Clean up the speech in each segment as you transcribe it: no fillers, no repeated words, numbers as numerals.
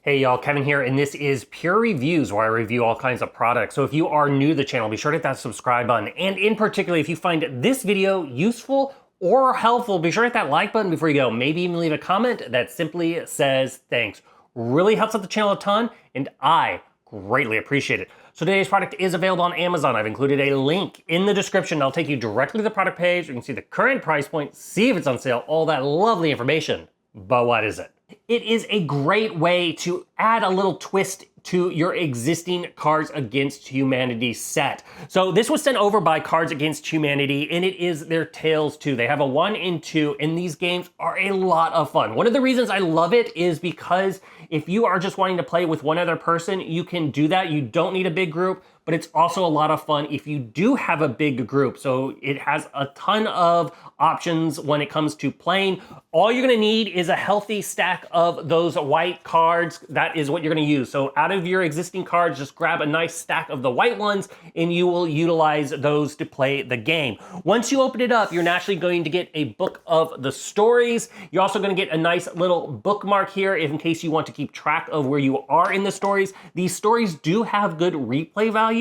Hey y'all, Kevin here, and this is Pure Reviews, where I review all kinds of products. So if you are new to the channel, be sure to hit that subscribe button. And in particular, if you find this video useful or helpful, be sure to hit that like button before you go. Maybe even leave a comment that simply says thanks. Really helps out the channel a ton, and I greatly appreciate it. So today's product is available on Amazon. I've included a link in the description. I'll take you directly to the product page. You can see the current price point, see if it's on sale, all that lovely information. But what is it? It is a great way to add a little twist to your existing Cards Against Humanity set. So this was sent over by Cards Against Humanity, and it is their Tales 2. They have a 1 and 2, and these games are a lot of fun. One of the reasons I love it is because if you are just wanting to play with one other person, you can do that. You don't need a big group, but it's also a lot of fun if you do have a big group. So it has a ton of options when it comes to playing. All you're gonna need is a healthy stack of those white cards. That is what you're gonna use. So out of your existing cards, just grab a nice stack of the white ones and you will utilize those to play the game. Once you open it up, you're naturally going to get a book of the stories. You're also gonna get a nice little bookmark here in case you want to keep track of where you are in the stories. These stories do have good replay value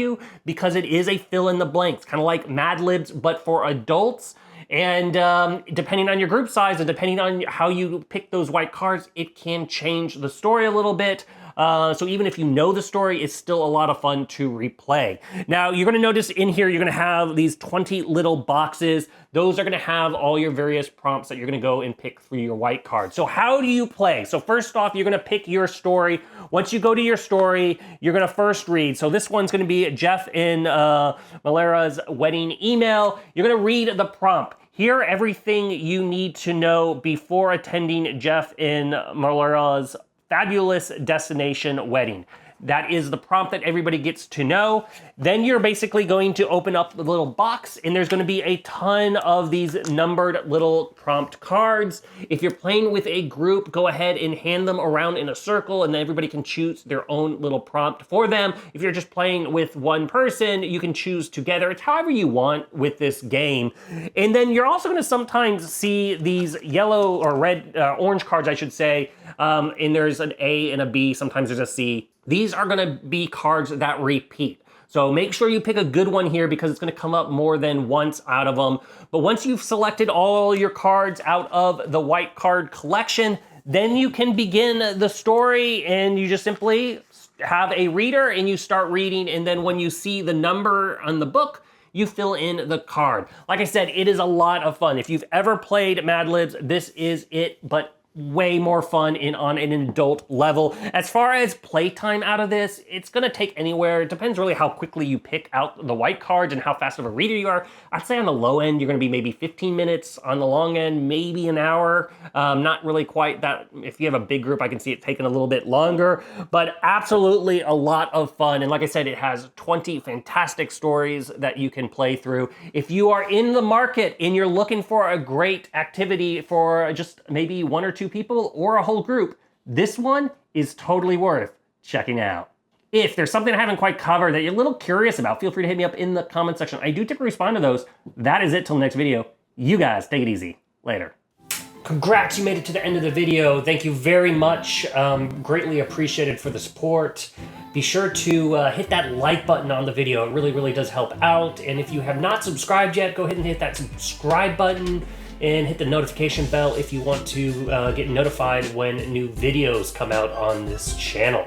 because it is a fill in the blanks, kind of like Mad Libs, but for adults. And depending on your group size and depending on how you pick those white cards, it can change the story a little bit. So even if you know the story, it's still a lot of fun to replay. Now, you're gonna notice in here, you're gonna have these 20 little boxes. Those are gonna have all your various prompts that you're gonna go and pick for your white card. So how do you play? So first off, you're gonna pick your story. Once you go to your story, you're gonna first read. So this one's gonna be Jeff and Malera's wedding email. You're gonna read the prompt. Hear everything you need to know before attending Jeff and Malera's fabulous destination wedding. That is the prompt that everybody gets to know. Then you're basically going to open up the little box and there's gonna be a ton of these numbered little prompt cards. If you're playing with a group, go ahead and hand them around in a circle and then everybody can choose their own little prompt for them. If you're just playing with one person, you can choose together. It's however you want with this game. And then you're also gonna sometimes see these yellow or red, orange cards, I should say, and there's an A and a B, sometimes there's a C. These are gonna be cards that repeat. So make sure you pick a good one here because it's gonna come up more than once out of them. But once you've selected all your cards out of the white card collection, then you can begin the story and you just simply have a reader and you start reading. And then when you see the number on the book, you fill in the card. Like I said, it is a lot of fun. If you've ever played Mad Libs, this is it, but way more fun and on an adult level. As far as playtime out of this, it's gonna take anywhere. It depends really how quickly you pick out the white cards and how fast of a reader you are. I'd say on the low end, you're gonna be maybe 15 minutes. On the long end, maybe an hour. Not really quite that. If you have a big group, I can see it taking a little bit longer, but absolutely a lot of fun. And like I said, it has 20 fantastic stories that you can play through. If you are in the market and you're looking for a great activity for just maybe 1 or 2 people or a whole group, this one is totally worth checking out. If there's something I haven't quite covered that you're a little curious about, feel free to hit me up in the comment section. I do typically respond to those. That is it till the next video. You guys take it easy. Later. Congrats, you made it to the end of the video. Thank you very much. Greatly appreciated for the support. Be sure to hit that like button on the video. It really, really does help out. And if you have not subscribed yet, go ahead and hit that subscribe button and hit the notification bell if you want to get notified when new videos come out on this channel.